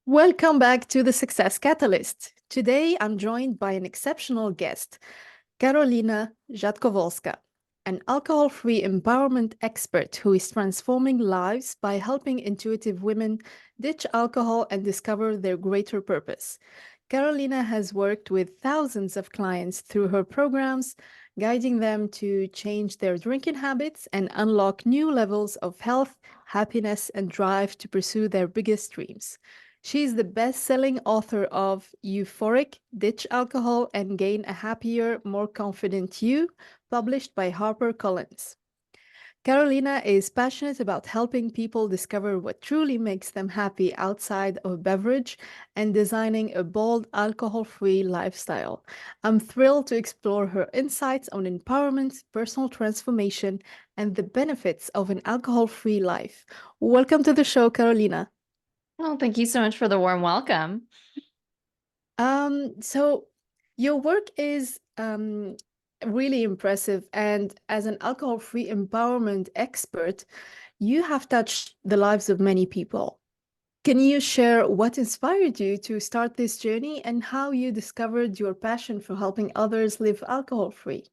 Welcome back to the Success Catalyst. Today, I'm joined by an exceptional guest, Karolina Jadkowolska, an alcohol-free empowerment expert who is transforming lives by helping intuitive women ditch alcohol and discover their greater purpose. Karolina has worked with thousands of clients through her programs, guiding them to change their drinking habits and unlock new levels of health, happiness, and drive to pursue their biggest dreams. She's the best-selling author of Euphoric, Ditch Alcohol and Gain a Happier, More Confident You, published by HarperCollins. Karolina is passionate about helping people discover what truly makes them happy outside of beverage and designing a bold, alcohol-free lifestyle. I'm thrilled to explore her insights on empowerment, personal transformation, and the benefits of an alcohol-free life. Welcome to the show, Karolina. Well, thank you so much for the warm welcome. So your work is really impressive, and as an alcohol-free empowerment expert, you have touched the lives of many people. Can you share what inspired you to start this journey and how you discovered your passion for helping others live alcohol-free?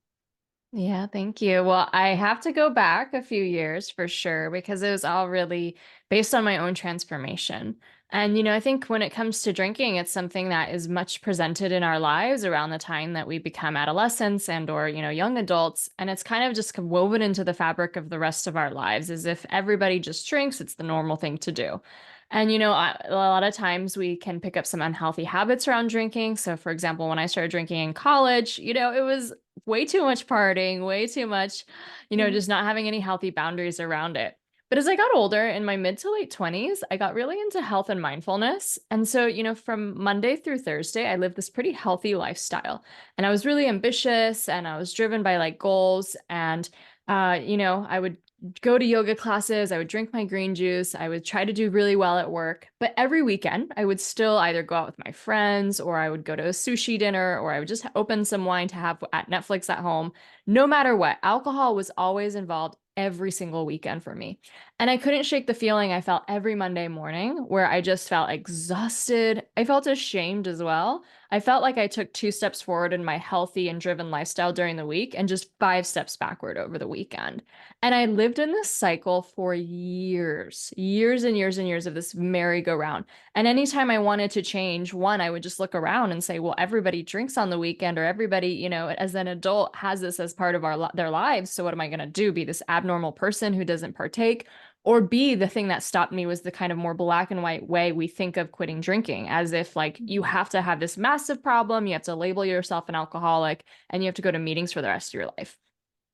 Yeah, thank you. Well, I have to go back a few years for sure because it was all really based on my own transformation. And, I think when it comes to drinking, it's something that is much presented in our lives around the time that we become adolescents and or, young adults. And it's kind of just woven into the fabric of the rest of our lives as if everybody just drinks, it's the normal thing to do. And, a lot of times we can pick up some unhealthy habits around drinking. So, for example, when I started drinking in college, it was way too much partying, way too much, Mhm. just not having any healthy boundaries around it. But as I got older in my mid to late 20s, I got really into health and mindfulness. And so, from Monday through Thursday, I lived this pretty healthy lifestyle. And I was really ambitious and I was driven by like goals. And, I would go to yoga classes, I would drink my green juice, I would try to do really well at work. But every weekend, I would still either go out with my friends or I would go to a sushi dinner or I would just open some wine to have at Netflix at home. No matter what, alcohol was always involved every single weekend for me. And I couldn't shake the feeling I felt every Monday morning where I just felt exhausted. I felt ashamed as well. I felt like I took 2 steps forward in my healthy and driven lifestyle during the week and just 5 steps backward over the weekend. And I lived in this cycle for years, years and years and years of this merry-go-round. And anytime I wanted to change, one, I would just look around and say, well, everybody drinks on the weekend, or everybody, as an adult has this as part of their lives. So what am I going to do? Be this abnormal person who doesn't partake? Or B, the thing that stopped me was the kind of more black and white way we think of quitting drinking, as if like you have to have this massive problem, you have to label yourself an alcoholic, and you have to go to meetings for the rest of your life.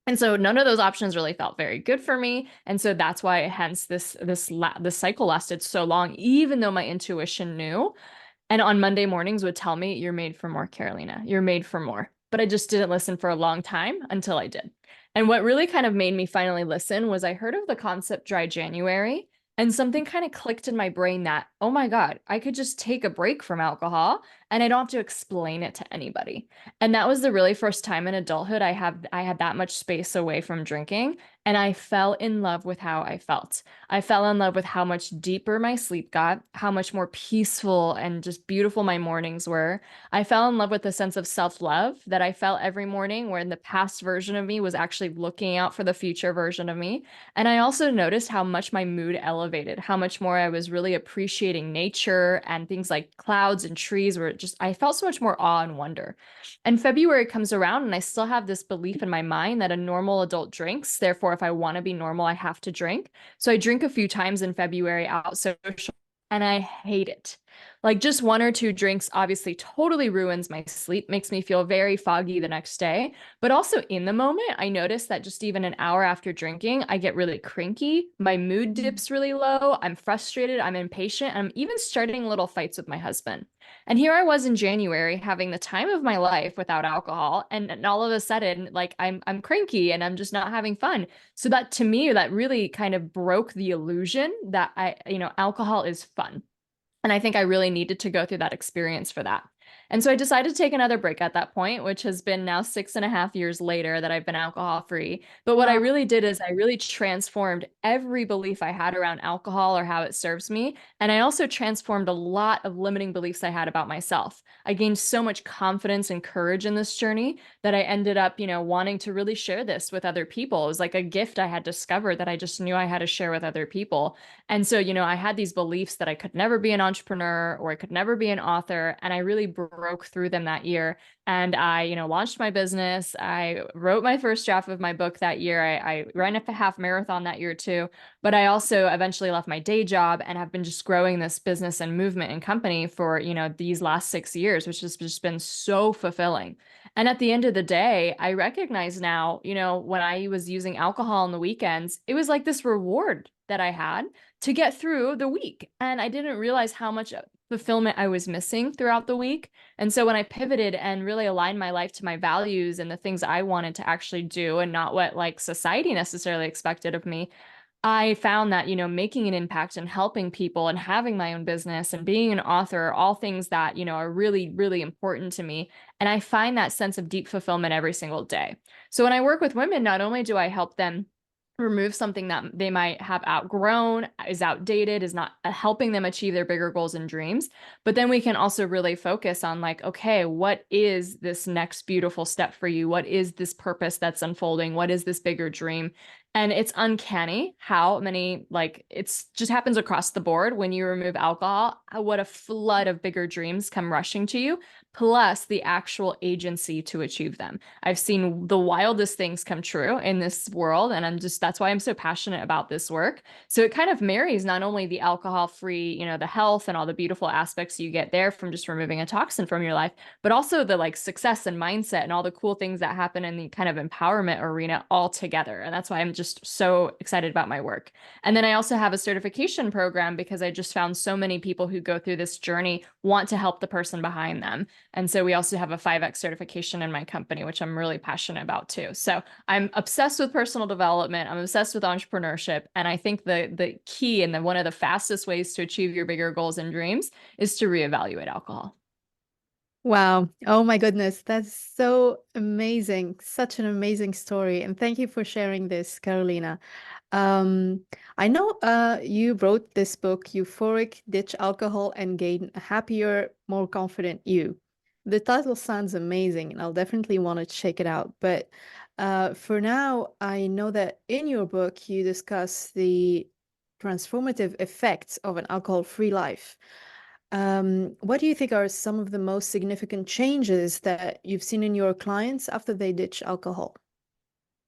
And so none of those options really felt very good for me. And so that's why hence this cycle lasted so long, even though my intuition knew. And on Monday mornings would tell me, you're made for more, Karolina. You're made for more. But I just didn't listen for a long time until I did. And what really kind of made me finally listen was I heard of the concept dry January. And something kind of clicked in my brain that, oh my God, I could just take a break from alcohol and I don't have to explain it to anybody. And that was the really first time in adulthood I had that much space away from drinking. And I fell in love with how I felt. I fell in love with how much deeper my sleep got, how much more peaceful and just beautiful my mornings were. I fell in love with the sense of self-love that I felt every morning, where the past version of me was actually looking out for the future version of me. And I also noticed how much my mood elevated, how much more I was really appreciating nature and things like clouds and trees, where I felt so much more awe and wonder. And February comes around, and I still have this belief in my mind that a normal adult drinks. Therefore, if I want to be normal, I have to drink. So I drink a few times in February out social, and I hate it. Like just one or two drinks obviously totally ruins my sleep, makes me feel very foggy the next day. But also in the moment, I notice that just even an hour after drinking, I get really cranky. My mood dips really low. I'm frustrated. I'm impatient. I'm even starting little fights with my husband. And here I was in January having the time of my life without alcohol. And all of a sudden, like I'm cranky and I'm just not having fun. So that to me, that really kind of broke the illusion that alcohol is fun. And I think I really needed to go through that experience for that. And so I decided to take another break at that point, which has been now 6.5 years later that I've been alcohol free. But what I Wow. really did is I really transformed every belief I had around alcohol or how it serves me. And I also transformed a lot of limiting beliefs I had about myself. I gained so much confidence and courage in this journey that I ended up, wanting to really share this with other people. It was like a gift I had discovered that I just knew I had to share with other people. And so, I had these beliefs that I could never be an entrepreneur or I could never be an author. And I really broke through them that year. And I, launched my business. I wrote my first draft of my book that year. I ran a half marathon that year too. But I also eventually left my day job and have been just growing this business and movement and company for, these last 6 years, which has just been so fulfilling. And at the end of the day, I recognize now, when I was using alcohol on the weekends, it was like this reward that I had to get through the week. And I didn't realize how much fulfillment I was missing throughout the week. And so when I pivoted and really aligned my life to my values and the things I wanted to actually do and not what like society necessarily expected of me, I found that, making an impact and helping people and having my own business and being an author are all things that, are really, really important to me. And I find that sense of deep fulfillment every single day. So when I work with women, not only do I help them remove something that they might have outgrown, is outdated, is not helping them achieve their bigger goals and dreams. But then we can also really focus on like, okay, what is this next beautiful step for you? What is this purpose that's unfolding? What is this bigger dream? And it's uncanny how many, like, it's just happens across the board when you remove alcohol, what a flood of bigger dreams come rushing to you, plus the actual agency to achieve them. I've seen the wildest things come true in this world. And that's why I'm so passionate about this work. So it kind of marries not only the alcohol free, the health and all the beautiful aspects you get there from just removing a toxin from your life, but also the like success and mindset and all the cool things that happen in the kind of empowerment arena all together. And that's why I'm just so excited about my work. And then I also have a certification program because I just found so many people who go through this journey want to help the person behind them. And so we also have a 5X certification in my company, which I'm really passionate about too. So I'm obsessed with personal development. I'm obsessed with entrepreneurship. And I think the key and one of the fastest ways to achieve your bigger goals and dreams is to reevaluate alcohol. Wow. Oh my goodness. That's so amazing. Such an amazing story. And thank you for sharing this, Carolina. Um, I know you wrote this book, Euphoric, Ditch Alcohol and Gain a Happier, More Confident You. The title sounds amazing, and I'll definitely want to check it out. But for now, I know that in your book, you discuss the transformative effects of an alcohol-free life. What do you think are some of the most significant changes that you've seen in your clients after they ditch alcohol?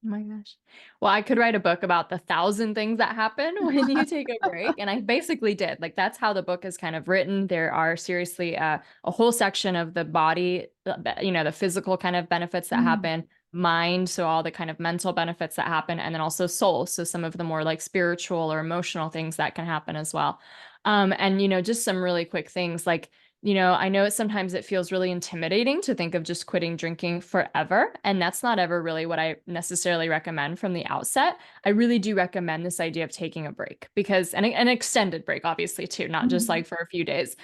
Oh my gosh. Well, I could write a book about the 1,000 things that happen when you take a break. And I basically did. Like, that's how the book is kind of written. There are seriously a whole section of the body, the physical kind of benefits that Mm. happen, mind, so all the kind of mental benefits that happen, and then also soul. So some of the more like spiritual or emotional things that can happen as well. And, just some really quick things like, I know sometimes it feels really intimidating to think of just quitting drinking forever. And that's not ever really what I necessarily recommend from the outset. I really do recommend this idea of taking a break because, and an extended break, obviously, too, not just Mhm. like for a few days.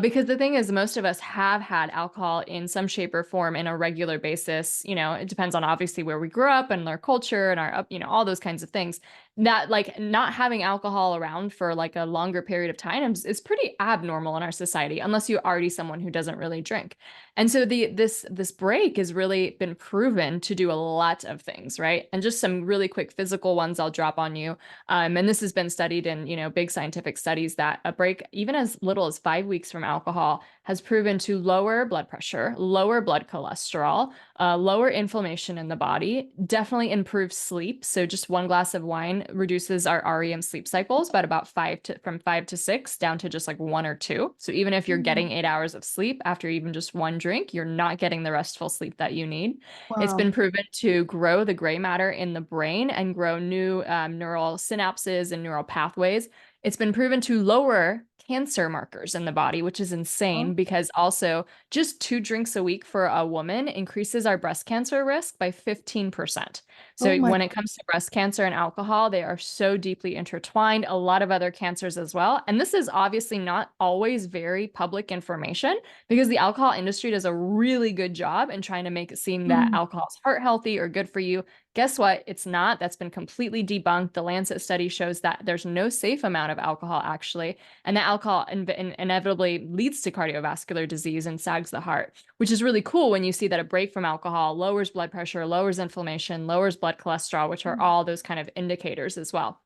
Because the thing is, most of us have had alcohol in some shape or form in a regular basis. It depends on obviously where we grew up and our culture and our, all those kinds of things that like not having alcohol around for like a longer period of time is pretty abnormal in our society unless you're already someone who doesn't really drink. And so this break has really been proven to do a lot of things, right? And just some really quick physical ones I'll drop on you. And this has been studied in, big scientific studies that a break even as little as 5 weeks from alcohol has proven to lower blood pressure, lower blood cholesterol, lower inflammation in the body, definitely improve sleep. So just one glass of wine reduces our REM sleep cycles, but about from 5 to 6 down to just like 1 or 2. So even if you're Mm. getting 8 hours of sleep after even just one drink, you're not getting the restful sleep that you need. It's Wow. been proven to grow the gray matter in the brain and grow new neural synapses and neural pathways. It's been proven to lower cancer markers in the body, which is Oh, insane because also just 2 drinks a week for a woman increases our breast cancer risk by 15%. Oh So my. when it comes to breast cancer and alcohol, they are so deeply intertwined, a lot of other cancers as well. And this is obviously not always very public information because the alcohol industry does a really good job in trying to make it seem that Mm, alcohol is heart healthy or good for you. Guess what? It's not. That's been completely debunked. The Lancet study shows that there's no safe amount of alcohol actually, and that alcohol inevitably leads to cardiovascular disease and sags the heart, which is really cool when you see that a break from alcohol lowers blood pressure, lowers inflammation, lowers blood cholesterol, which are mm, all those kind of indicators as well.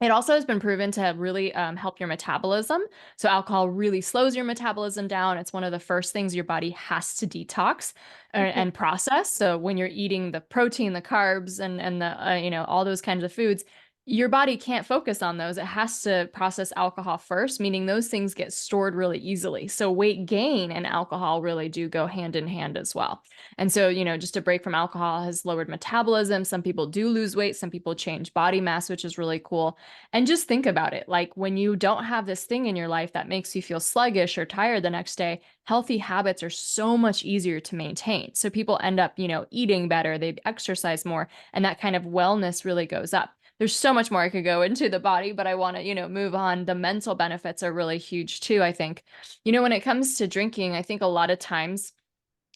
It also has been proven to really help your metabolism. So alcohol really slows your metabolism down. It's one of the first things your body has to detox okay. and process. So when you're eating the protein, the carbs, and the all those kinds of foods, your body can't focus on those. It has to process alcohol first, meaning those things get stored really easily. So weight gain and alcohol really do go hand in hand as well. And so, just a break from alcohol has lowered metabolism. Some people do lose weight, some people change body mass, which is really cool. And just think about it. Like when you don't have this thing in your life that makes you feel sluggish or tired the next day, healthy habits are so much easier to maintain. So people end up, eating better, they exercise more, and that kind of wellness really goes up. There's so much more I could go into the body, but I want to, move on. The mental benefits are really huge too, I think. When it comes to drinking, I think a lot of times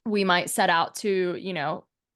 we might set out to,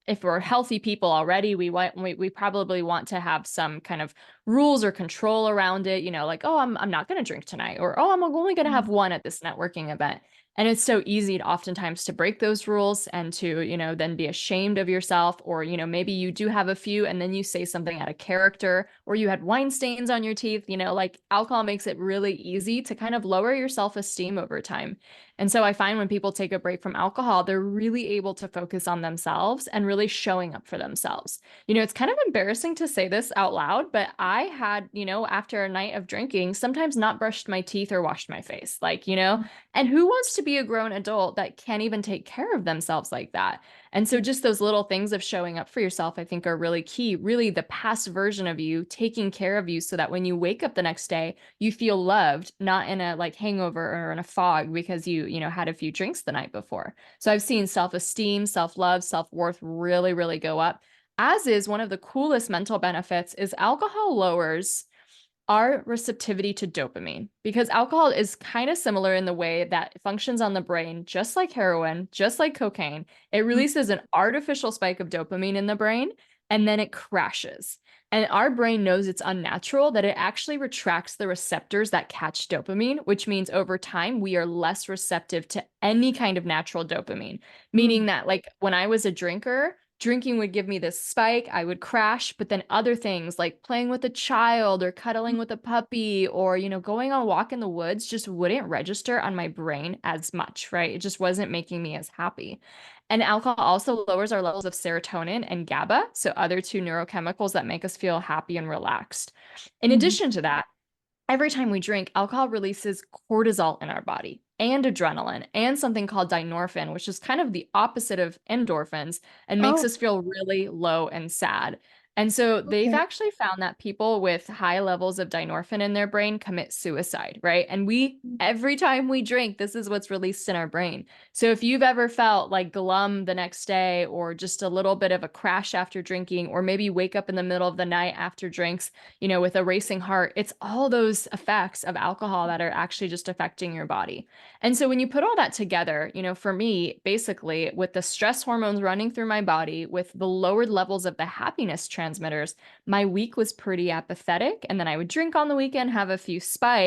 if we're healthy people already, we probably want to have some kind of rules or control around it, like, oh, I'm not going to drink tonight, or oh, I'm only going to have Mm, one at this networking event. And it's so easy to oftentimes to break those rules and to, then be ashamed of yourself, or, maybe you do have a few and then you say something out of character, or you had wine stains on your teeth, like alcohol makes it really easy to kind of lower your self-esteem over time. And so I find when people take a break from alcohol, they're really able to focus on themselves and really showing up for themselves. It's kind of embarrassing to say this out loud, but I had, after a night of drinking, sometimes not brushed my teeth or washed my face. Like, mm, and who wants to be a grown adult that can't even take care of themselves like that? And so yeah. just those little things of showing up for yourself, I think are really key, really the past version of you taking care of you so that when you wake up the next day, you feel loved, not in a like hangover or in a fog because you had a few drinks the night before. So I've seen self-esteem, self-love, self-worth really, really go up. As is one of the coolest mental benefits is alcohol lowers our receptivity to dopamine because alcohol is kind of similar in the way that it functions on the brain, just like heroin, just like cocaine. It Mm, releases an artificial spike of dopamine in the brain and then it crashes. And our brain knows it's unnatural that it actually retracts the receptors that catch dopamine, which means over time we are less receptive to any kind of natural dopamine. mm, Meaning that, like, when I was a drinker, drinking would give me this spike, I would crash, but then other things like playing with a child or cuddling with a puppy or, going on a walk in the woods just wouldn't register on my brain as much, right? It just wasn't making me as happy. And alcohol also lowers our levels of serotonin and GABA, so other two neurochemicals that make us feel happy and relaxed. In mm, addition to that, every time we drink, alcohol releases cortisol in our body and adrenaline and something called dynorphin, which is kind of the opposite of endorphins and makes oh, us feel really low and sad. And so they've okay. actually found that people with high levels of dynorphin in their brain commit suicide, right? And Mm, every time we drink, this is what's released in our brain. So if you've ever felt like glum the next day or just a little bit of a crash after drinking, or maybe wake up in the middle of the night after drinks, with a racing heart, it's all those effects of alcohol that are actually just affecting your body. And so when you put all that together, for me, basically, with the stress hormones running through my body, with the lowered levels of the happiness transmitters, my week was pretty apathetic. And then I would drink on the weekend, have a few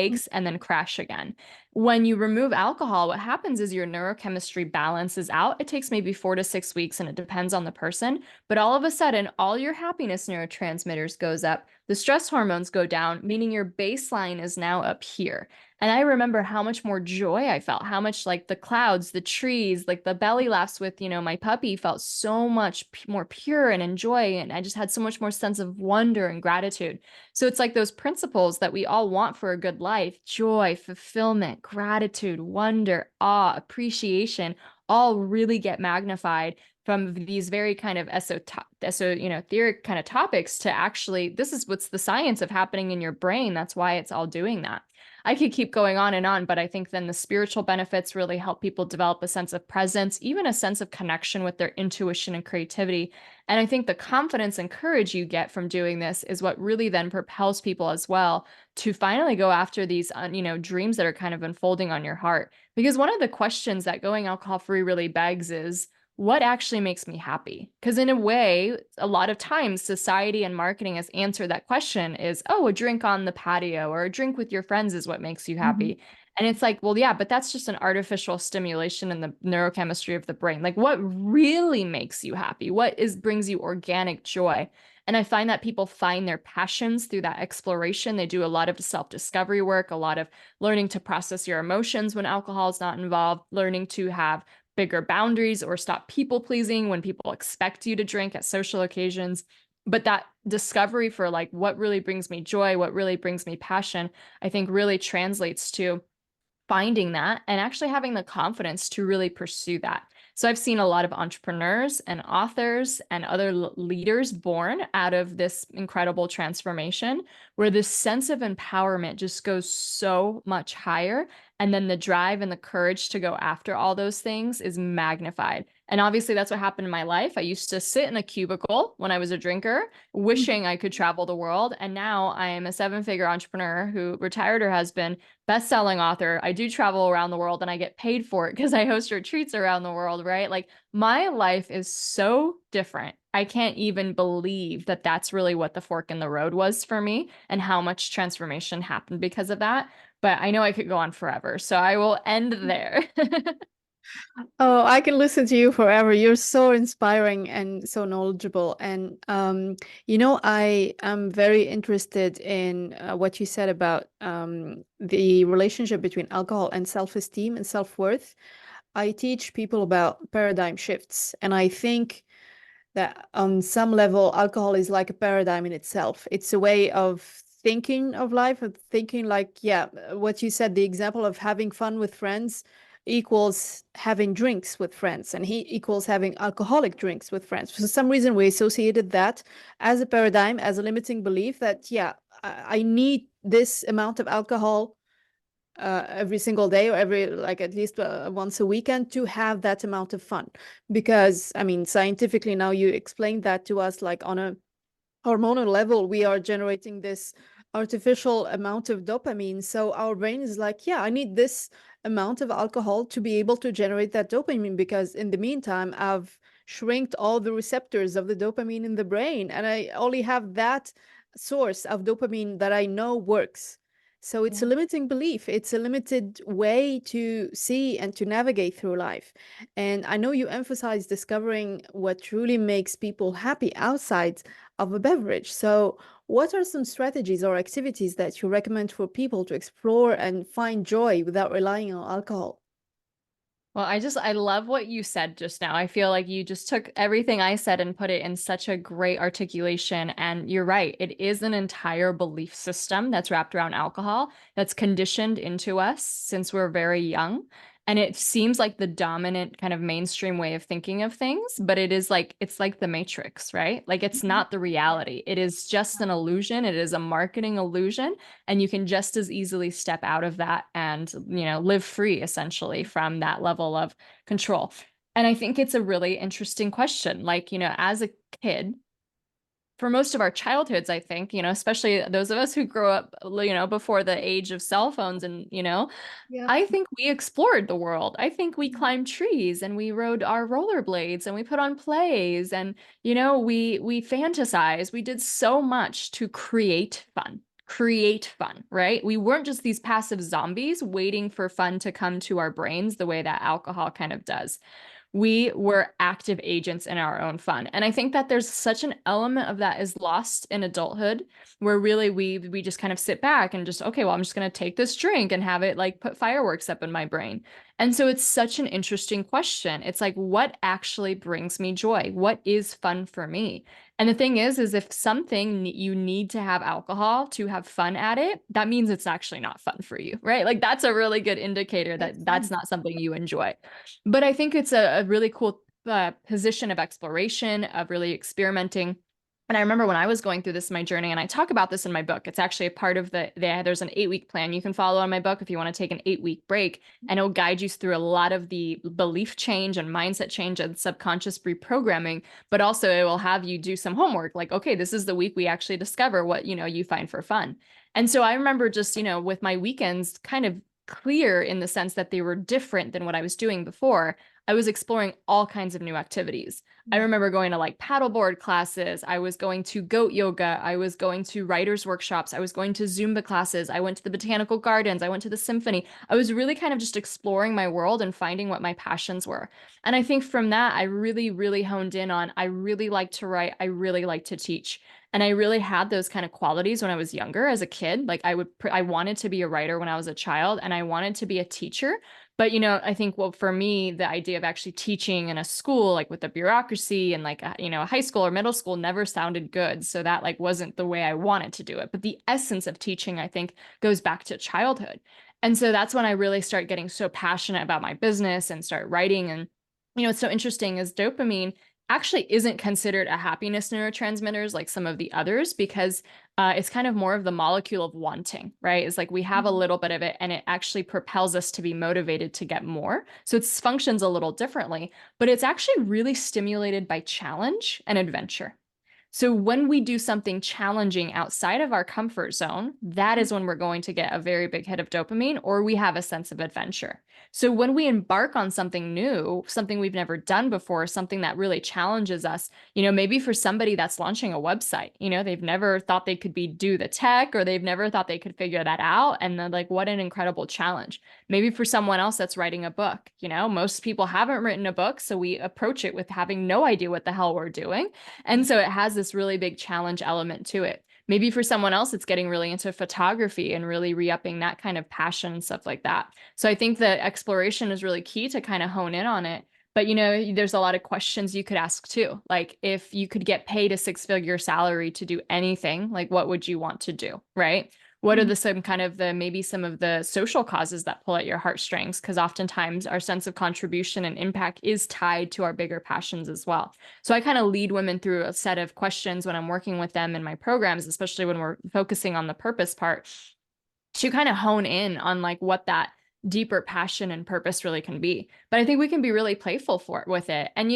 mm, spikes, and then crash again. When you remove alcohol, what happens is your neurochemistry balances out. It takes maybe 4 to 6 weeks, and it depends on the person. But all of a sudden, all your happiness neurotransmitters goes up. The stress hormones go down, meaning your baseline is now up here. And I remember how much more joy I felt, how much like the clouds, the trees, like the belly laughs with, my puppy felt so much more pure and enjoy. And I just had so much more sense of wonder and gratitude. So it's like those principles that we all want for a good life: joy, fulfillment, gratitude, wonder, awe, appreciation, all really get magnified from these very kind of etheric kind of topics to actually, this is what's the science of happening in your brain. That's why it's all doing that. I could keep going on and on, but I think then the spiritual benefits really help people develop a sense of presence, even a sense of connection with their intuition and creativity. And I think the confidence and courage you get from doing this is what really then propels people as well to finally go after these, dreams that are kind of unfolding on your heart. Because one of the questions that going alcohol free really begs is, what actually makes me happy? Because in a way, a lot of times society and marketing has answered that question is, oh, a drink on the patio or a drink with your friends is what makes you Mhm. happy. And it's like, well, yeah, but that's just an artificial stimulation in the neurochemistry of the brain. Like, what really makes you happy? What is brings you organic joy? And I find that people find their passions through that exploration. They do a lot of self-discovery work, a lot of learning to process your emotions when alcohol is not involved, learning to have bigger boundaries or stop people pleasing when people expect you to drink at social occasions. But that discovery for like what really brings me joy, what really brings me passion, I think really translates to finding that and actually having the confidence to really pursue that. So I've seen a lot of entrepreneurs and authors and other leaders born out of this incredible transformation where this sense of empowerment just goes so much higher. And then the drive and the courage to go after all those things is magnified. And obviously, that's what happened in my life. I used to sit in a cubicle when I was a drinker, wishing I could travel the world. And now I am a seven-figure entrepreneur who retired her husband, best-selling author. I do travel around the world and I get paid for it because I host retreats around the world, right? Like my life is so different. I can't even believe that that's really what the fork in the road was for me and how much transformation happened because of that. But I know I could go on forever, so I will end there. Oh, I can listen to you forever. You're so inspiring and so knowledgeable. And I am very interested in what you said about the relationship between alcohol and self-esteem and self-worth. I teach people about paradigm shifts, and I think that on some level, alcohol is like a paradigm in itself. It's a way of thinking of life, of thinking like, yeah, what you said, the example of having fun with friends equals having drinks with friends, and he equals having alcoholic drinks with friends. For some reason, we associated that as a paradigm, as a limiting belief that, yeah, I need this amount of alcohol every single day or every like at least once a weekend to have that amount of fun. Because I mean, scientifically now you explained that to us, like on a hormonal level, we are generating this artificial amount of dopamine. So our brain is like, yeah, I need this amount of alcohol to be able to generate that dopamine, because in the meantime, I've shrinked all the receptors of the dopamine in the brain, and I only have that source of dopamine that I know works. So it's a Yeah. limiting belief. It's a limited way to see and to navigate through life. And I know you emphasize discovering what truly makes people happy outside of a beverage. So, what are some strategies or activities that you recommend for people to explore and find joy without relying on alcohol? Well, I love what you said just now. I feel like you just took everything I said and put it in such a great articulation. And you're right, it is an entire belief system that's wrapped around alcohol that's conditioned into us since we're very young. And it seems like the dominant kind of mainstream way of thinking of things, but it's like the Matrix, right? Like it's Mhm. not the reality. It is just an illusion. It is a marketing illusion, and you can just as easily step out of that and live free essentially from that level of control. And I think it's a really interesting question, like as a kid, for most of our childhoods, I think, especially those of us who grew up before the age of cell phones, and Yeah. I think we explored the world. I think we Mhm. climbed trees and we rode our rollerblades and we put on plays, and we fantasized. We did so much to create fun. Create fun, right? We weren't just these passive zombies waiting for fun to come to our brains the way that alcohol kind of does. We were active agents in our own fun. And I think that there's such an element of that is lost in adulthood, where really we just kind of sit back and just, okay, well, I'm just going to take this drink and have it like put fireworks up in my brain. And so it's such an interesting question. It's like, what actually brings me joy? What is fun for me? And the thing is if something you need to have alcohol to have fun at it, that means it's actually not fun for you, right? Like that's a really good indicator Makes that that's sense. not something you enjoy. But I think it's a really cool position of exploration, of really experimenting. And I remember when I was going through this, my journey, and I talk about this in my book. It's actually a part of there's an 8-week plan you can follow on my book if you want to take an 8-week break. And it'll guide you through a lot of the belief change and mindset change and subconscious reprogramming. But also it will have you do some homework. Like, okay, this is the week we actually discover what, you find for fun. And so I remember just, with my weekends kind of clear in the sense that they were different than what I was doing before. I was exploring all kinds of new activities. I remember going to like paddleboard classes. I was going to goat yoga. I was going to writers' workshops. I was going to Zumba classes. I went to the botanical gardens. I went to the symphony. I was really kind of just exploring my world and finding what my passions were. And I think from that, I really, really honed in on, I really like to write. I really like to teach. And I really had those kind of qualities when I was younger as a kid. Like I wanted to be a writer when I was a child, and I wanted to be a teacher. But, I think, well, for me, the idea of actually teaching in a school, like with the bureaucracy and like, a high school or middle school never sounded good. So that like wasn't the way I wanted to do it. But the essence of teaching, I think, goes back to childhood. And so that's when I really start getting so passionate about my business and start writing. And, what's so interesting is dopamine actually isn't considered a happiness neurotransmitters like some of the others, because it's kind of more of the molecule of wanting, right? It's like we have a little bit of it and it actually propels us to be motivated to get more. So it functions a little differently, but it's actually really stimulated by challenge and adventure. So when we do something challenging outside of our comfort zone, that is when we're going to get a very big hit of dopamine, or we have a sense of adventure. So when we embark on something new, something we've never done before, something that really challenges us, maybe for somebody that's launching a website, they've never thought they could do the tech, or they've never thought they could figure that out. And then like, what an incredible challenge. Maybe for someone else that's writing a book, most people haven't written a book. So we approach it with having no idea what the hell we're doing. And so it has this really big challenge element to it. Maybe for someone else, it's getting really into photography and really re-upping that kind of passion and stuff like that. So I think that exploration is really key to kind of hone in on it. But, there's a lot of questions you could ask too. Like if you could get paid a 6-figure salary to do anything, like what would you want to do, right? What are maybe some of the social causes that pull at your heartstrings? Because oftentimes our sense of contribution and impact is tied to our bigger passions as well. So I kind of lead women through a set of questions when I'm working with them in my programs, especially when we're focusing on the purpose part, to kind of hone in on like what that deeper passion and purpose really can be. But I think we can be really playful with it. And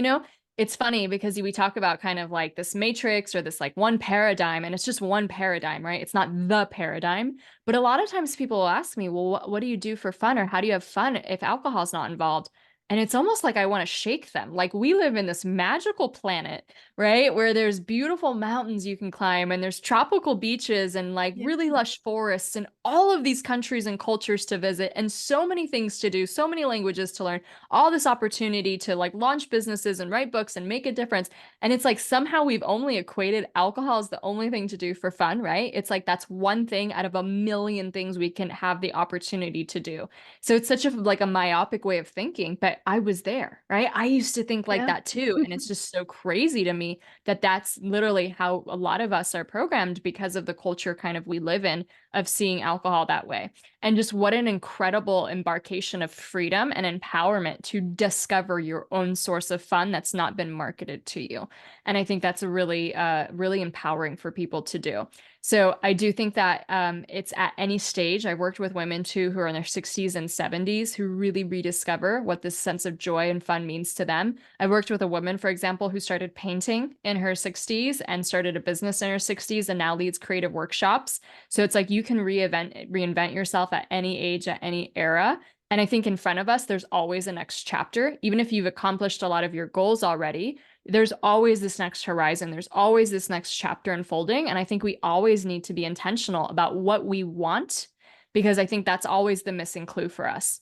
it's funny because we talk about kind of like this matrix or this like one paradigm, and it's just one paradigm, right? It's not the paradigm. But a lot of times people will ask me, well, what do you do for fun, or how do you have fun if alcohol's not involved? And it's almost like I want to shake them. Like we live in this magical planet, right? Where there's beautiful mountains you can climb, and there's tropical beaches and like really lush forests, and all of these countries and cultures to visit, and so many things to do, so many languages to learn, all this opportunity to like launch businesses and write books and make a difference. And it's like somehow we've only equated alcohol as the only thing to do for fun, right? It's like that's one thing out of a million things we can have the opportunity to do. So it's such a like a myopic way of thinking, but I was there, right? I used to think like that too. And it's just so crazy to me that that's literally how a lot of us are programmed because of the culture kind of we live in of seeing alcohol that way. And just what an incredible embarkation of freedom and empowerment to discover your own source of fun that's not been marketed to you. And I think that's a really, really empowering for people to do. So I do think that it's at any stage. I've worked with women too who are in their 60s and 70s who really rediscover what this sense of joy and fun means to them. I've worked with a woman, for example, who started painting in her 60s and started a business in her 60s and now leads creative workshops. So it's like you can reinvent yourself at any age, at any era. And I think in front of us, there's always a next chapter. Even if you've accomplished a lot of your goals already, there's always this next horizon. There's always this next chapter unfolding. And I think we always need to be intentional about what we want, because I think that's always the missing clue for us.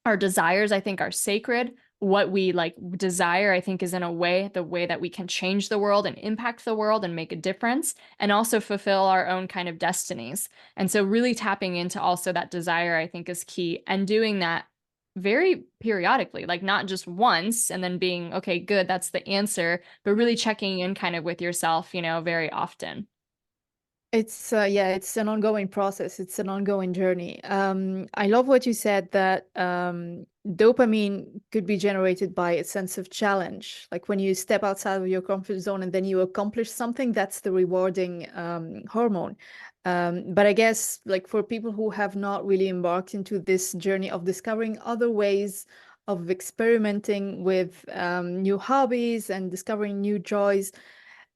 Our desires, I think, are sacred. What we like desire, I think, is in a way, the way that we can change the world and impact the world and make a difference, and also fulfill our own kind of destinies. And so really tapping into also that desire, I think, is key, and doing that very periodically, like not just once and then being, okay, good, that's the answer, but really checking in kind of with yourself, very often. It's yeah, it's an ongoing process. It's an ongoing journey. I love what you said that dopamine could be generated by a sense of challenge. Like when you step outside of your comfort zone and then you accomplish something, that's the rewarding hormone. But I guess like for people who have not really embarked into this journey of discovering other ways of experimenting with new hobbies and discovering new joys,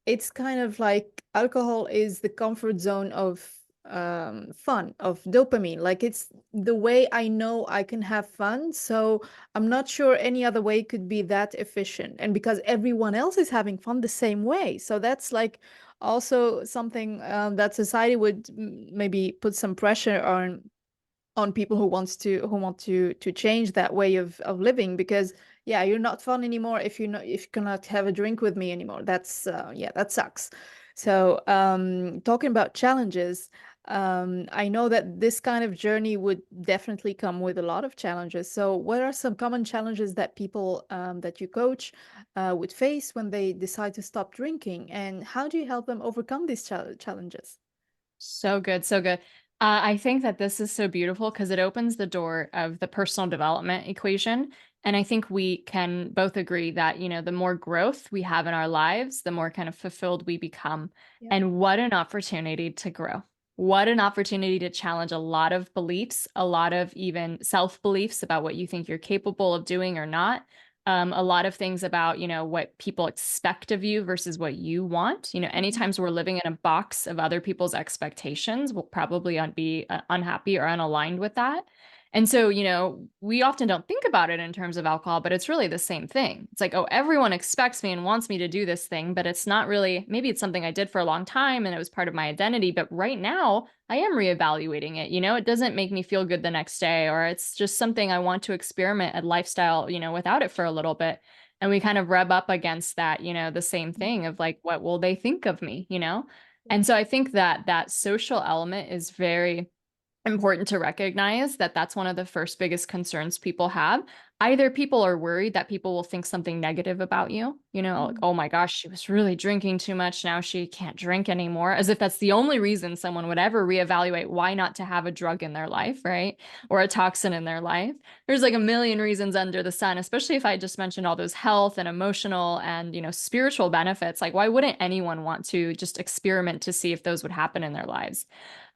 it's kind of like alcohol is the comfort zone of fun, of dopamine. Like it's the way I know I can have fun. So I'm not sure any other way could be that efficient. And because everyone else is having fun the same way. So that's like also something that society would maybe put some pressure on people who want to change that way of living, because yeah, you're not fun anymore if you cannot have a drink with me anymore. That's yeah, that sucks. So talking about challenges, I know that this kind of journey would definitely come with a lot of challenges. So what are some common challenges that people that you coach would face when they decide to stop drinking, and how do you help them overcome these challenges? So good, so good. I think that this is so beautiful because it opens the door of the personal development equation. And I think we can both agree that, the more growth we have in our lives, the more kind of fulfilled we become. Yeah. And what an opportunity to grow. What an opportunity to challenge a lot of beliefs, a lot of even self-beliefs about what you think you're capable of doing or not. A lot of things about, what people expect of you versus what you want. Anytime we're living in a box of other people's expectations, we'll probably be unhappy or unaligned with that. And so, we often don't think about it in terms of alcohol, but it's really the same thing. It's like, oh, everyone expects me and wants me to do this thing, but it's not really, maybe it's something I did for a long time and it was part of my identity. But right now, I am reevaluating it. It doesn't make me feel good the next day, or it's just something I want to experiment at lifestyle, without it for a little bit. And we kind of rub up against that, the same thing of like, what will they think of me? And so I think that that social element is very important to recognize, that that's one of the first biggest concerns people have. Either people are worried that people will think something negative about you, like, Mhm. oh my gosh, she was really drinking too much. Now she can't drink anymore, as if that's the only reason someone would ever reevaluate why not to have a drug in their life, right? Or a toxin in their life. There's like a million reasons under the sun, especially if I just mentioned all those health and emotional and, spiritual benefits. Like, why wouldn't anyone want to just experiment to see if those would happen in their lives?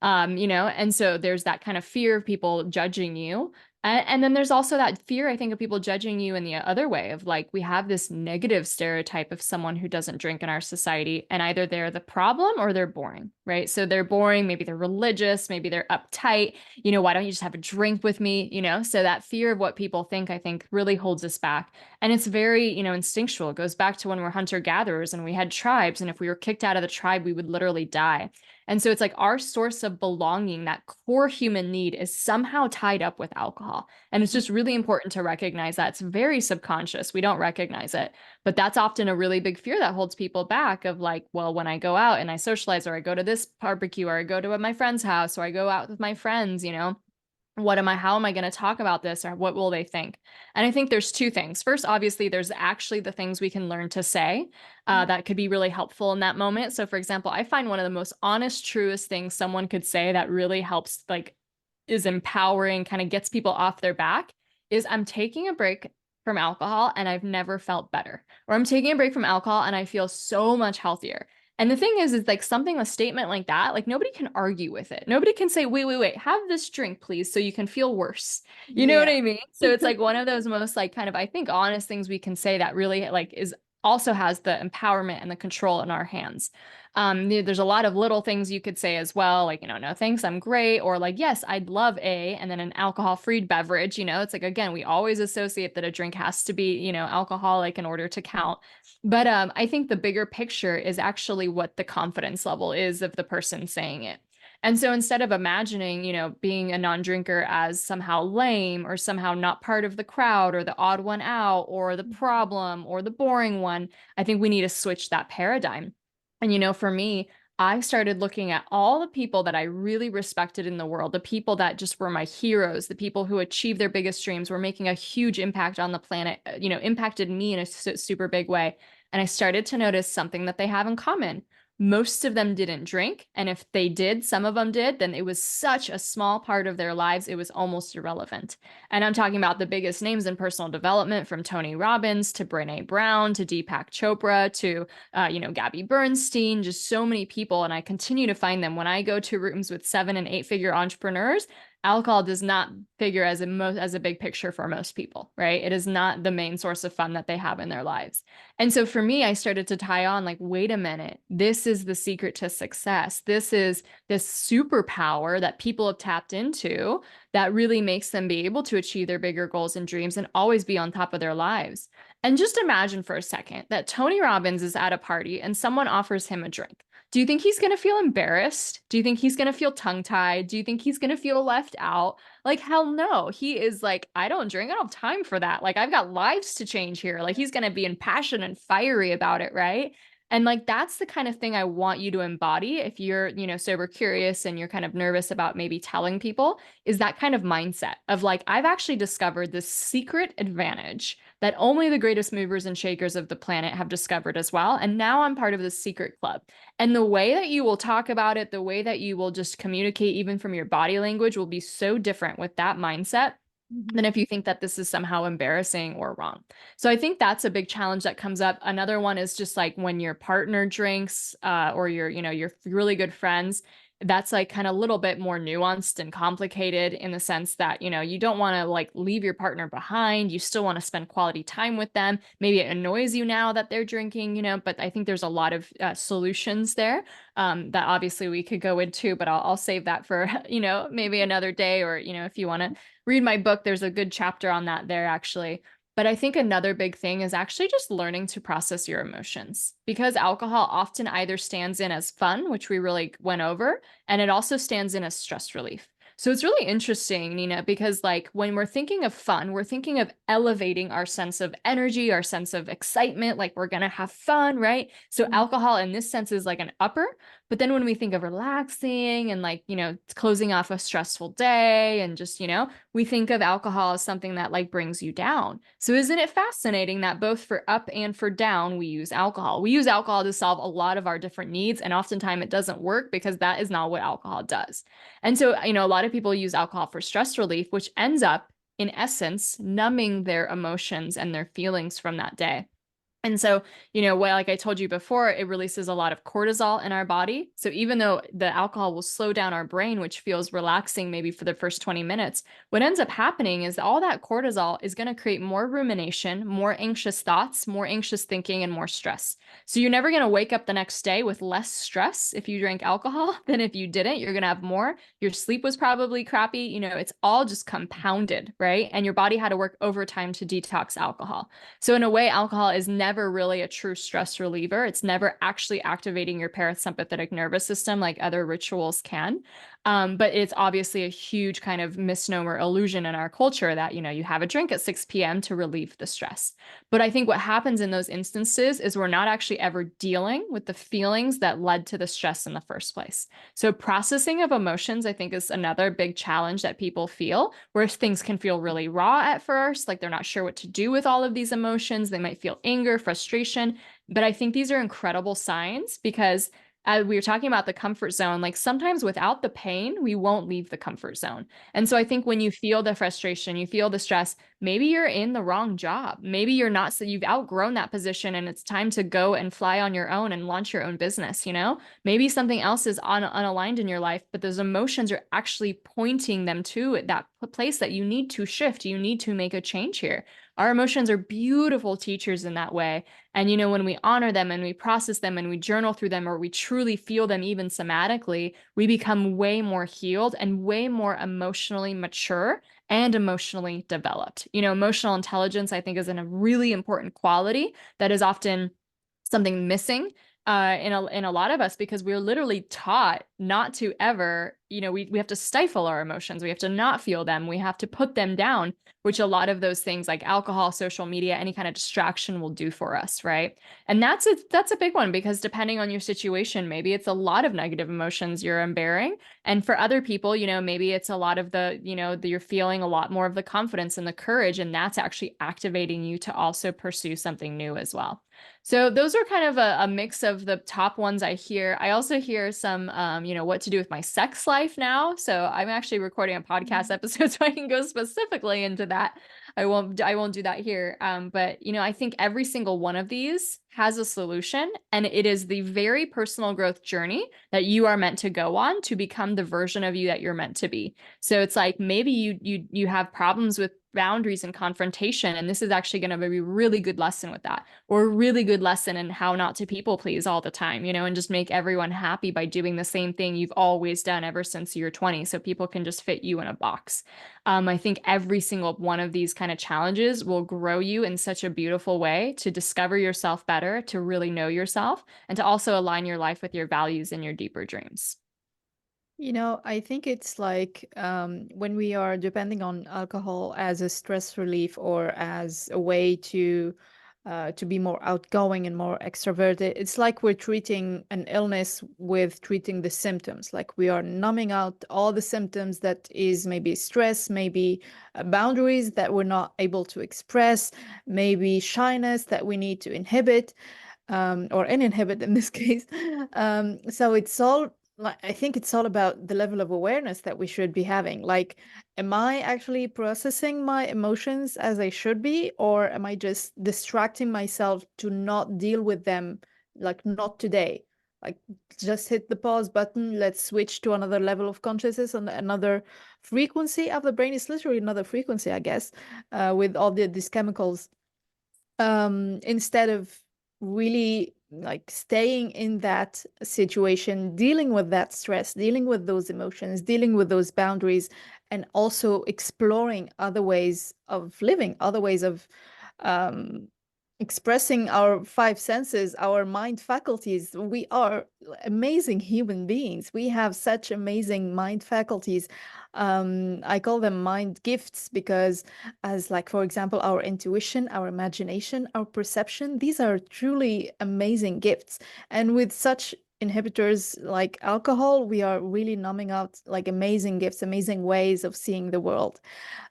And so there's that kind of fear of people judging you. And then there's also that fear, I think, of people judging you in the other way of like, we have this negative stereotype of someone who doesn't drink in our society, and either they're the problem or they're boring, right? So they're boring, maybe they're religious, maybe they're uptight, why don't you just have a drink with me, So that fear of what people think, I think, really holds us back. And it's very, instinctual. It goes back to when we're hunter-gatherers and we had tribes, and if we were kicked out of the tribe, we would literally die. And so it's like our source of belonging, that core human need, is somehow tied up with alcohol. And it's just really important to recognize that. It's very subconscious. We don't recognize it. But that's often a really big fear that holds people back of like, well, when I go out and I socialize, or I go to this barbecue, or I go to my friend's house, or I go out with my friends, how am I going to talk about this, or what will they think? And I think there's two things. First, obviously, there's actually the things we can learn to say that could be really helpful in that moment. So for example, I find one of the most honest, truest things someone could say that really helps, like, is empowering, kind of gets people off their back, is, I'm taking a break from alcohol and I've never felt better. Or I'm taking a break from alcohol and I feel so much healthier. And the thing is like, something, a statement like that, like, nobody can argue with it. Nobody can say, wait, have this drink, please, so you can feel worse. You know what Yeah. I mean? So it's like one of those most, like, kind of, I think, honest things we can say that really, like, is also has the empowerment and the control in our hands. There's a lot of little things you could say as well, like, no thanks, I'm great, or like, yes, I'd love and then an alcohol-free beverage. It's like, again, we always associate that a drink has to be, alcoholic in order to count. But I think the bigger picture is actually what the confidence level is of the person saying it. And so instead of imagining, being a non-drinker as somehow lame, or somehow not part of the crowd, or the odd one out, or the problem, or the boring one, I think we need to switch that paradigm. And, for me, I started looking at all the people that I really respected in the world, the people that just were my heroes, the people who achieved their biggest dreams, were making a huge impact on the planet, impacted me in a super big way. And I started to notice something that they have in common. most of them didn't drink. And if they did, some of them did, then it was such a small part of their lives, it was almost irrelevant. And I'm talking about the biggest names in personal development, from Tony Robbins to Brene Brown to Deepak Chopra to, Gabby Bernstein, just so many people. And I continue to find them when I go to rooms with 7 and 8-figure entrepreneurs. Alcohol does not figure as a big picture for most people, right? It is not the main source of fun that they have in their lives. And so for me, I started to tie on like, wait a minute, this is the secret to success. This is this superpower that people have tapped into that really makes them be able to achieve their bigger goals and dreams and always be on top of their lives. And just imagine for a second that Tony Robbins is at a party and someone offers him a drink. Do you think he's going to feel embarrassed? Do you think he's going to feel tongue-tied? Do you think he's going to feel left out? Like, hell no. He is like, I don't drink. I don't have time for that. Like, I've got lives to change here. Like, he's going to be impassioned and fiery about it, right? And like, that's the kind of thing I want you to embody if you're, sober curious and you're kind of nervous about maybe telling people, is that kind of mindset of like, I've actually discovered this secret advantage that only the greatest movers and shakers of the planet have discovered as well. And now I'm part of this secret club. And the way that you will talk about it, the way that you will just communicate, even from your body language, will be so different with that mindset than if you think that this is somehow embarrassing or wrong. So I think that's a big challenge that comes up. Another one is just like when your partner drinks, or your really good friends. That's like kind of a little bit more nuanced and complicated in the sense that, you don't want to like leave your partner behind. You still want to spend quality time with them. Maybe it annoys you now that they're drinking, but I think there's a lot of solutions there that obviously we could go into, but I'll save that for, maybe another day, or, if you want to read my book, there's a good chapter on that there actually. But I think another big thing is actually just learning to process your emotions, because alcohol often either stands in as fun, which we really went over, and it also stands in as stress relief. So it's really interesting, Nina, because like when we're thinking of fun, we're thinking of elevating our sense of energy, our sense of excitement, like we're going to have fun, right? So alcohol in this sense is like an upper. But then when we think of relaxing and like, closing off a stressful day and just, we think of alcohol as something that like brings you down. So isn't it fascinating that both for up and for down, we use alcohol? We use alcohol to solve a lot of our different needs. And oftentimes it doesn't work because that is not what alcohol does. And so, a lot of people use alcohol for stress relief, which ends up in essence numbing their emotions and their feelings from that day. And so, like I told you before, it releases a lot of cortisol in our body. So even though the alcohol will slow down our brain, which feels relaxing maybe for the first 20 minutes, what ends up happening is all that cortisol is going to create more rumination, more anxious thoughts, more anxious thinking, and more stress. So you're never going to wake up the next day with less stress if you drank alcohol than if you didn't. You're going to have more. Your sleep was probably crappy. It's all just compounded, right? And your body had to work overtime to detox alcohol. So in a way, alcohol is never really a true stress reliever. It's never actually activating your parasympathetic nervous system like other rituals can. But it's obviously a huge kind of misnomer illusion in our culture that, you have a drink at 6 p.m. to relieve the stress. But I think what happens in those instances is we're not actually ever dealing with the feelings that led to the stress in the first place. So processing of emotions, I think, is another big challenge that people feel, where things can feel really raw at first, like they're not sure what to do with all of these emotions. They might feel anger, frustration, but I think these are incredible signs because we were talking about the comfort zone, like sometimes without the pain, we won't leave the comfort zone. And so I think when you feel the frustration, you feel the stress, maybe you're in the wrong job. Maybe you're not, so you've outgrown that position and it's time to go and fly on your own and launch your own business, Maybe something else is unaligned in your life, but those emotions are actually pointing them to that place that you need to shift. You need to make a change here. Our emotions are beautiful teachers in that way. And, when we honor them and we process them and we journal through them, or we truly feel them even somatically, we become way more healed and way more emotionally mature and emotionally developed. Emotional intelligence, I think, is a really important quality that is often something missing in a lot of us, because we're literally taught not to ever, we have to stifle our emotions. We have to not feel them. We have to put them down, which a lot of those things like alcohol, social media, any kind of distraction will do for us, right? And that's a big one, because depending on your situation, maybe it's a lot of negative emotions you're bearing. And for other people, maybe it's a lot of you're feeling a lot more of the confidence and the courage, and that's actually activating you to also pursue something new as well. So those are kind of a mix of the top ones I hear. I also hear some, what to do with my sex life now. So I'm actually recording a podcast episode so I can go specifically into that. I won't do that here. But I think every single one of these has a solution, and it is the very personal growth journey that you are meant to go on to become the version of you that you're meant to be. So it's like maybe you have problems with boundaries and confrontation, and this is actually going to be a really good lesson with that, or a really good lesson in how not to people please all the time, and just make everyone happy by doing the same thing you've always done ever since you're 20, so people can just fit you in a box. I think every single one of these kind of challenges will grow you in such a beautiful way to discover yourself better, to really know yourself, and to also align your life with your values and your deeper dreams. I think it's like when we are depending on alcohol as a stress relief or as a way to be more outgoing and more extroverted, it's like we're treating an illness with treating the symptoms. Like we are numbing out all the symptoms that is maybe stress, maybe boundaries that we're not able to express, maybe shyness that we need to inhibit, or uninhibit in this case. So it's all like, I think it's all about the level of awareness that we should be having. Like, am I actually processing my emotions as I should be, or am I just distracting myself to not deal with them? Like, not today. Like, just hit the pause button. Let's switch to another level of consciousness and another frequency of the brain. Is literally another frequency, I guess, with all these chemicals, instead of really like staying in that situation, dealing with that stress, dealing with those emotions, dealing with those boundaries, and also exploring other ways of living, other ways of um, expressing our five senses, our mind faculties. We are amazing human beings. We have such amazing mind faculties. I call them mind gifts because, as like, for example, our intuition, our imagination, our perception, these are truly amazing gifts. And with such inhibitors like alcohol, we are really numbing out like amazing gifts, amazing ways of seeing the world.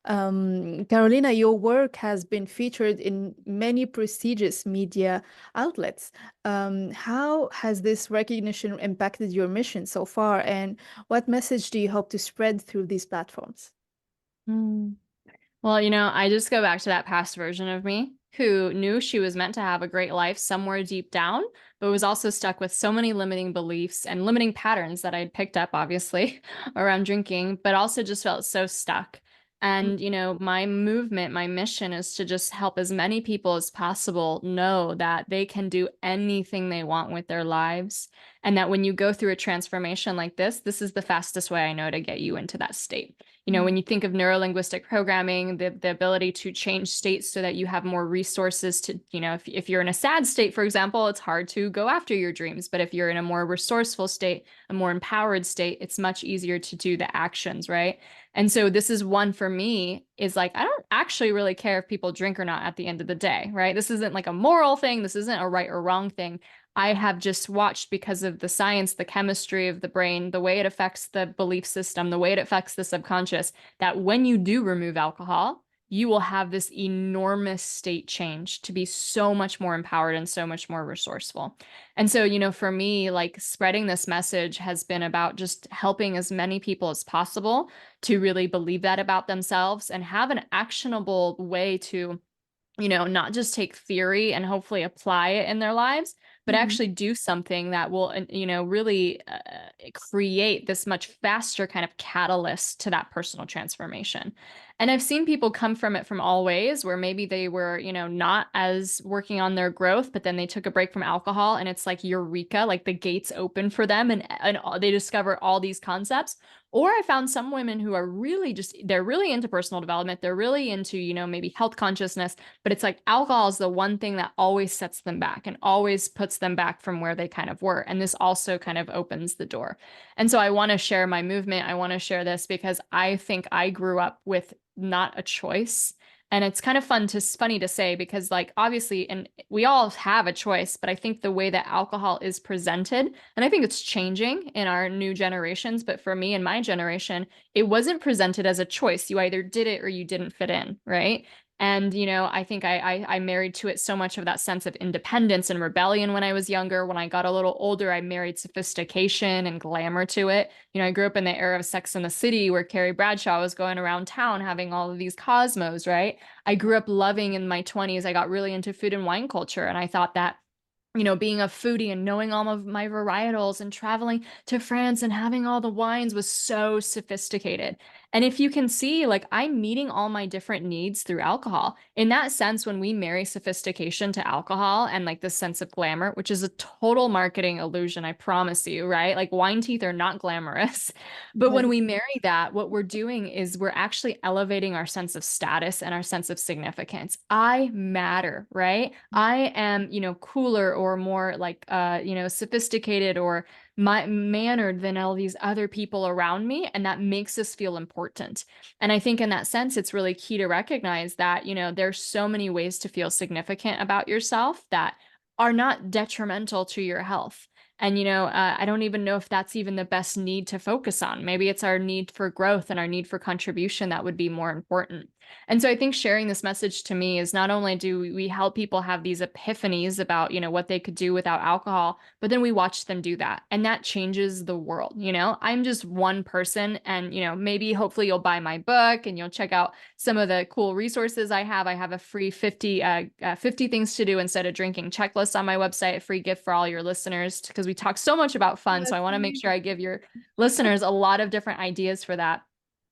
Carolina, your work has been featured in many prestigious media outlets. How has this recognition impacted your mission so far, and what message do you hope to spread through these platforms? Mm. Well, I just go back to that past version of me who knew she was meant to have a great life somewhere deep down, but was also stuck with so many limiting beliefs and limiting patterns that I'd picked up, obviously, around drinking, but also just felt so stuck. And, my movement, my mission is to just help as many people as possible know that they can do anything they want with their lives. And that when you go through a transformation like this is the fastest way I know to get you into that state. When you think of neurolinguistic programming, the ability to change states so that you have more resources to, if you're in a sad state, for example, it's hard to go after your dreams. But if you're in a more resourceful state, a more empowered state, it's much easier to do the actions, right? And so this is one for me is like, I don't actually really care if people drink or not at the end of the day, right? This isn't like a moral thing. This isn't a right or wrong thing. I have just watched, because of the science, the chemistry of the brain, the way it affects the belief system, the way it affects the subconscious, that when you do remove alcohol, you will have this enormous state change to be so much more empowered and so much more resourceful. And so, for me, like spreading this message has been about just helping as many people as possible to really believe that about themselves and have an actionable way to not just take theory and hopefully apply it in their lives, but Mhm. actually do something that will, really create this much faster kind of catalyst to that personal transformation. And I've seen people come from it from all ways, where maybe they were, not as working on their growth, but then they took a break from alcohol and it's like eureka, like the gates open for them and they discover all these concepts. Or I found some women who are really they're really into personal development. They're really into, maybe health consciousness, but it's like alcohol is the one thing that always sets them back and always puts them back from where they kind of were. And this also kind of opens the door. And so I want to share my movement. I want to share this because I think I grew up with not a choice. And it's kind of funny to say because, like, obviously, and we all have a choice, but I think the way that alcohol is presented, and I think it's changing in our new generations, but for me and my generation, it wasn't presented as a choice. You either did it or you didn't fit in, right? And, I think I married to it so much of that sense of independence and rebellion when I was younger. When I got a little older, I married sophistication and glamour to it. I grew up in the era of Sex and the City where Carrie Bradshaw was going around town having all of these Cosmos, right? I grew up loving in my 20s. I got really into food and wine culture. And I thought that being a foodie and knowing all of my varietals and traveling to France and having all the wines was so sophisticated. And if you can see, like, I'm meeting all my different needs through alcohol. In that sense, when we marry sophistication to alcohol and like this sense of glamour, which is a total marketing illusion, I promise you, right? Like, wine teeth are not glamorous. But when we marry that, what we're doing is we're actually elevating our sense of status and our sense of significance. I matter, right? I am, cooler or more like, sophisticated or mannered than all these other people around me. And that makes us feel important. And I think in that sense, it's really key to recognize that, there's so many ways to feel significant about yourself that are not detrimental to your health. And, I don't even know if that's even the best need to focus on. Maybe it's our need for growth and our need for contribution that would be more important. And so I think sharing this message to me is not only do we help people have these epiphanies about, what they could do without alcohol, but then we watch them do that. And that changes the world. I'm just one person and, maybe hopefully you'll buy my book and you'll check out some of the cool resources I have. I have a free 50 things to do instead of drinking checklist on my website, a free gift for all your listeners, because we talk so much about fun. So I want to make sure I give your listeners a lot of different ideas for that.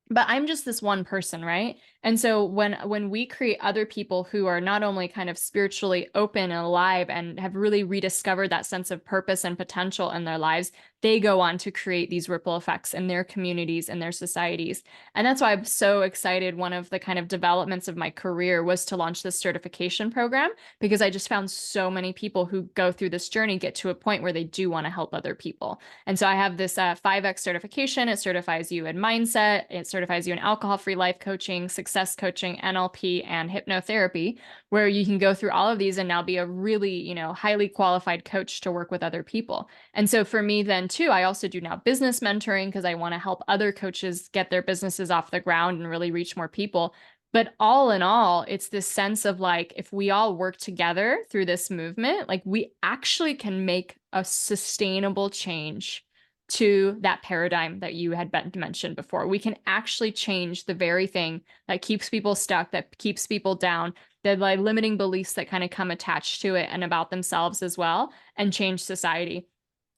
But I'm just this one person, right? And so when we create other people who are not only kind of spiritually open and alive and have really rediscovered that sense of purpose and potential in their lives, they go on to create these ripple effects in their communities and their societies. And that's why I'm so excited. One of the kind of developments of my career was to launch this certification program, because I just found so many people who go through this journey get to a point where they do want to help other people. And so I have this 5X certification. It certifies you in mindset. It certifies you in alcohol-free life coaching, success coaching, NLP, and hypnotherapy, where you can go through all of these and now be a really, highly qualified coach to work with other people. And so for me then too, I also do now business mentoring because I want to help other coaches get their businesses off the ground and really reach more people. But all in all, it's this sense of like, if we all work together through this movement, like we actually can make a sustainable change to that paradigm that you had mentioned before. We can actually change the very thing that keeps people stuck, that keeps people down, the like limiting beliefs that kind of come attached to it and about themselves as well, and change society.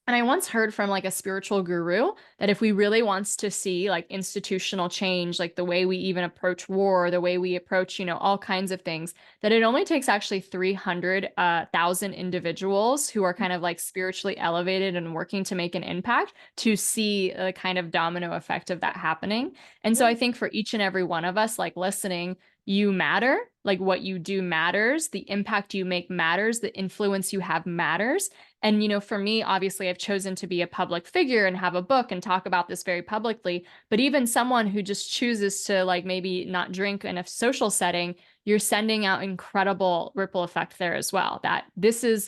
And I once heard from like a spiritual guru that if we really wants to see like institutional change, like the way we even approach war, the way we approach, all kinds of things, that it only takes actually 300,000 individuals who are kind of like spiritually elevated and working to make an impact to see the kind of domino effect of that happening. And so I think for each and every one of us, like listening, you matter, like what you do matters, the impact you make matters, the influence you have matters. And, for me, obviously, I've chosen to be a public figure and have a book and talk about this very publicly. But even someone who just chooses to like maybe not drink in a social setting, you're sending out incredible ripple effect there as well. That this is,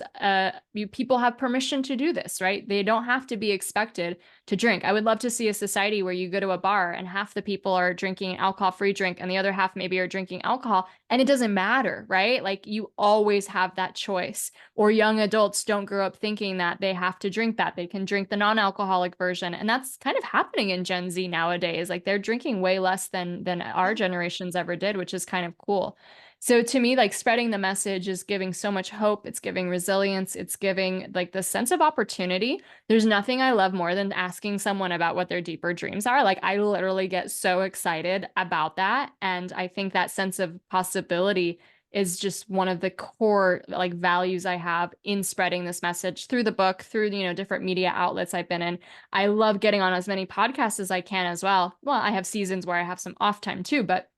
people have permission to do this, right? They don't have to be expected to drink. I would love to see a society where you go to a bar and half the people are drinking an alcohol-free drink and the other half maybe are drinking alcohol, and it doesn't matter, right? Like you always have that choice. Or young adults don't grow up thinking that they have to drink that. They can drink the non-alcoholic version. And that's kind of happening in Gen Z nowadays. Like they're drinking way less than our generations ever did, which is kind of cool. So to me, like spreading the message is giving so much hope. It's giving resilience. It's giving like the sense of opportunity. There's nothing I love more than asking someone about what their deeper dreams are. Like I literally get so excited about that. And I think that sense of possibility is just one of the core like values I have in spreading this message through the book, through, different media outlets I've been in. I love getting on as many podcasts as I can as well. Well, I have seasons where I have some off time too, but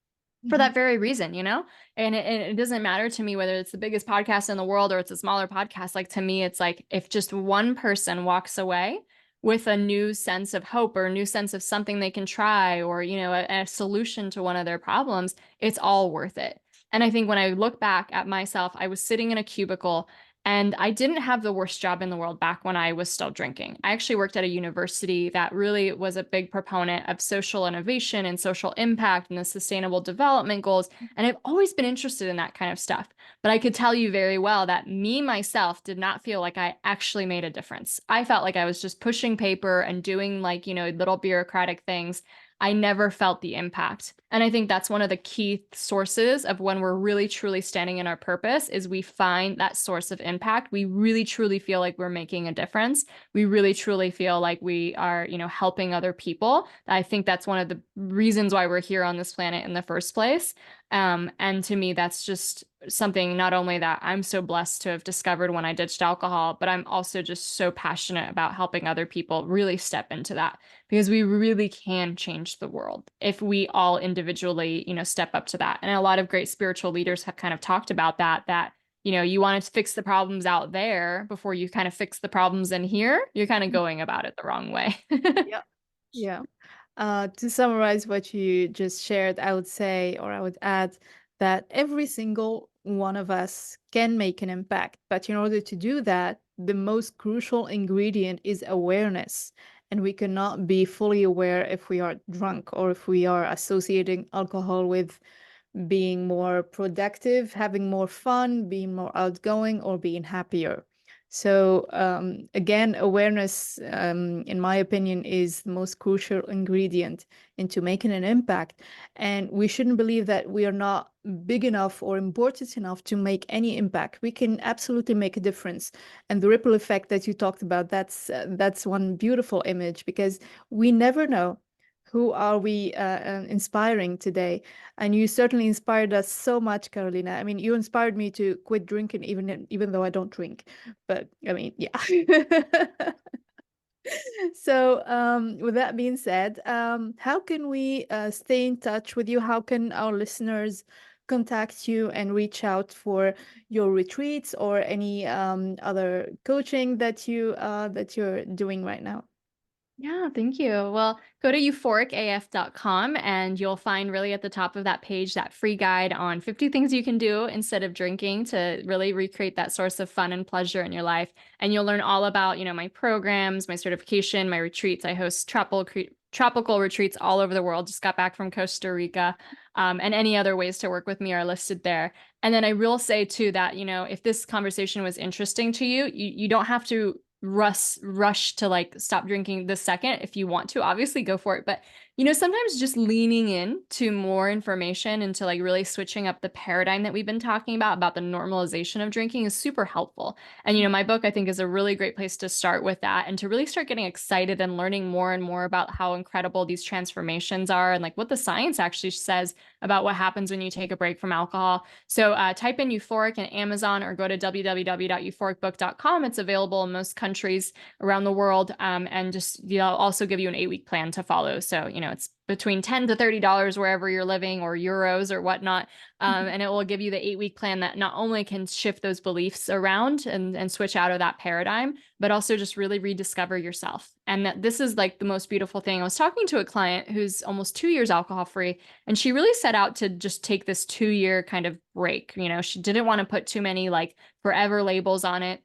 for that very reason, and it doesn't matter to me whether it's the biggest podcast in the world or it's a smaller podcast. Like to me, it's like if just one person walks away with a new sense of hope or a new sense of something they can try or, a solution to one of their problems, it's all worth it. And I think when I look back at myself, I was sitting in a cubicle And I didn't have the worst job in the world back when I was still drinking. I actually worked at a university that really was a big proponent of social innovation and social impact and the sustainable development goals. And I've always been interested in that kind of stuff. But I could tell you very well that me, myself, did not feel like I actually made a difference. I felt like I was just pushing paper and doing like, little bureaucratic things. I never felt the impact. And I think that's one of the key sources of when we're really truly standing in our purpose is we find that source of impact. We really truly feel like we're making a difference. We really truly feel like we are, helping other people. I think that's one of the reasons why we're here on this planet in the first place. And to me, that's just something not only that I'm so blessed to have discovered when I ditched alcohol, but I'm also just so passionate about helping other people really step into that because we really can change the world if we all individually, step up to that. And a lot of great spiritual leaders have kind of talked about that, you want to fix the problems out there before you kind of fix the problems in here. You're kind of going about it the wrong way. Yeah. Yeah. To summarize what you just shared, I would say, or I would add that every single one of us can make an impact. But in order to do that, the most crucial ingredient is awareness. And we cannot be fully aware if we are drunk or if we are associating alcohol with being more productive, having more fun, being more outgoing, or being happier. So again, awareness, in my opinion, is the most crucial ingredient into making an impact. And we shouldn't believe that we are not big enough or important enough to make any impact. We can absolutely make a difference. And the ripple effect that you talked about, that's one beautiful image because we never know who are we inspiring today. And you certainly inspired us so much, Karolina. I mean, you inspired me to quit drinking, even though I don't drink. But I mean, yeah. So, with that being said, how can we stay in touch with you? How can our listeners contact you and reach out for your retreats or any other coaching that you're doing right now? Yeah, thank you. Well, go to euphoricaf.com and you'll find really at the top of that page that free guide on 50 things you can do instead of drinking to really recreate that source of fun and pleasure in your life. And you'll learn all about, my programs, my certification, my retreats. I host tropical retreats all over the world. Just got back from Costa Rica. And any other ways to work with me are listed there. And then I will say too that, if this conversation was interesting to you, you don't have to rush to like stop drinking the second. If you want to, obviously go for it, but sometimes just leaning in to more information and to like really switching up the paradigm that we've been talking about the normalization of drinking is super helpful. And my book I think is a really great place to start with that and to really start getting excited and learning more and more about how incredible these transformations are and like what the science actually says about what happens when you take a break from alcohol. So type in Euphoric in Amazon or go to www.euphoricbook.com. It's available in most countries around the world. And just, I'll also give you an 8-week plan to follow. So, it's between $10 to $30 wherever you're living or euros or whatnot. And it will give you the 8-week plan that not only can shift those beliefs around and switch out of that paradigm, but also just really rediscover yourself. And that this is like the most beautiful thing. I was talking to a client who's almost 2 years alcohol free, and she really set out to just take this 2-year kind of break. She didn't want to put too many like forever labels on it.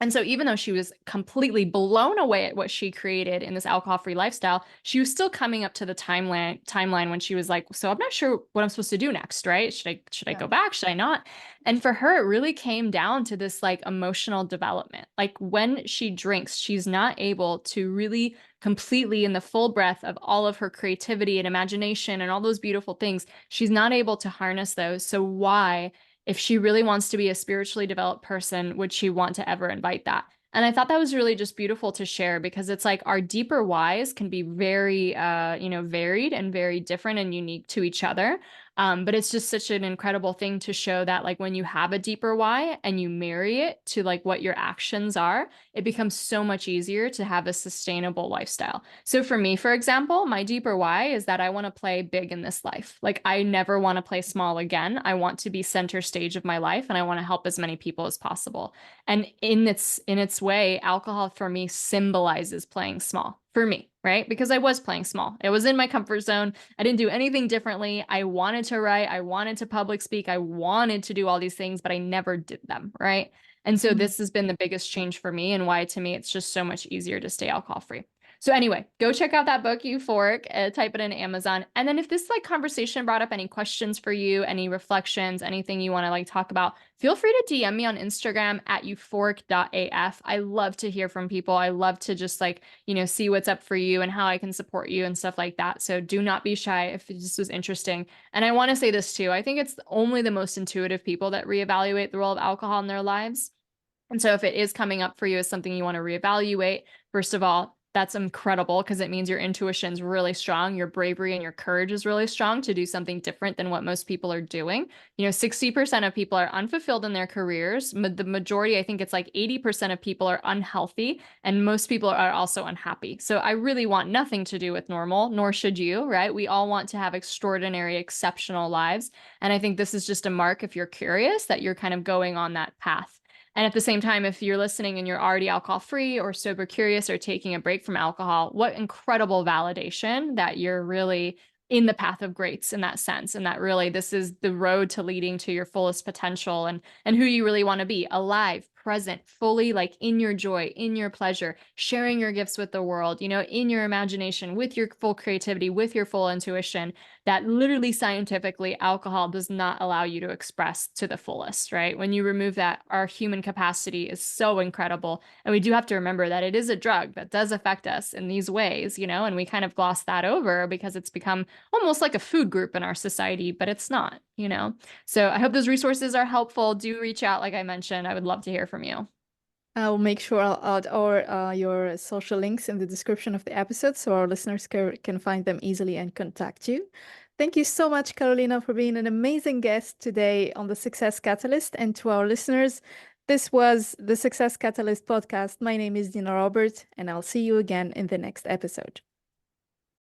And so even though she was completely blown away at what she created in this alcohol-free lifestyle, she was still coming up to the timeline when she was like, so I'm not sure what I'm supposed to do next, right? Should I go back? Should I not? And for her, it really came down to this like emotional development. Like when she drinks, she's not able to really completely in the full breath of all of her creativity and imagination and all those beautiful things. She's not able to harness those. So why, if she really wants to be a spiritually developed person, would she want to ever invite that? And I thought that was really just beautiful to share because it's like our deeper whys can be very, varied and very different and unique to each other. But it's just such an incredible thing to show that like when you have a deeper why and you marry it to like what your actions are, it becomes so much easier to have a sustainable lifestyle. So for me, for example, my deeper why is that I want to play big in this life. Like I never want to play small again. I want to be center stage of my life and I want to help as many people as possible. And in its way, alcohol for me symbolizes playing small for me. right? Because I was playing small. It was in my comfort zone. I didn't do anything differently. I wanted to write. I wanted to public speak. I wanted to do all these things, but I never did them, right? And so Mhm. this has been the biggest change for me, and why to me it's just so much easier to stay alcohol free. So anyway, go check out that book, Euphoric, type it in Amazon. And then if this like conversation brought up any questions for you, any reflections, anything you want to like talk about, feel free to DM me on Instagram at euphoric.af. I love to hear from people. I love to just like, see what's up for you and how I can support you and stuff like that. So do not be shy if this was interesting. And I want to say this too. I think it's only the most intuitive people that reevaluate the role of alcohol in their lives. And so if it is coming up for you as something you want to reevaluate, first of all, that's incredible because it means your intuition's really strong. Your bravery and your courage is really strong to do something different than what most people are doing. 60% of people are unfulfilled in their careers. The majority, I think it's like 80% of people are unhealthy, and most people are also unhappy. So I really want nothing to do with normal, nor should you, right? We all want to have extraordinary, exceptional lives. And I think this is just a mark, if you're curious, that you're kind of going on that path. And at the same time, if you're listening and you're already alcohol free or sober curious or taking a break from alcohol, what incredible validation that you're really in the path of greats in that sense. And that really this is the road to leading to your fullest potential and who you really want to be, alive, present, fully like in your joy, in your pleasure, sharing your gifts with the world, in your imagination, with your full creativity, with your full intuition, that literally scientifically alcohol does not allow you to express to the fullest, right? When you remove that, our human capacity is so incredible. And we do have to remember that it is a drug that does affect us in these ways, and we kind of gloss that over because it's become almost like a food group in our society, but it's not. So I hope those resources are helpful. Do reach out, like I mentioned. I would love to hear from you. I'll make sure I'll add your social links in the description of the episode so our listeners can find them easily and contact you. Thank you so much, Karolina, for being an amazing guest today on the Success Catalyst. And to our listeners, this was the Success Catalyst podcast. My name is Dina Robert, and I'll see you again in the next episode.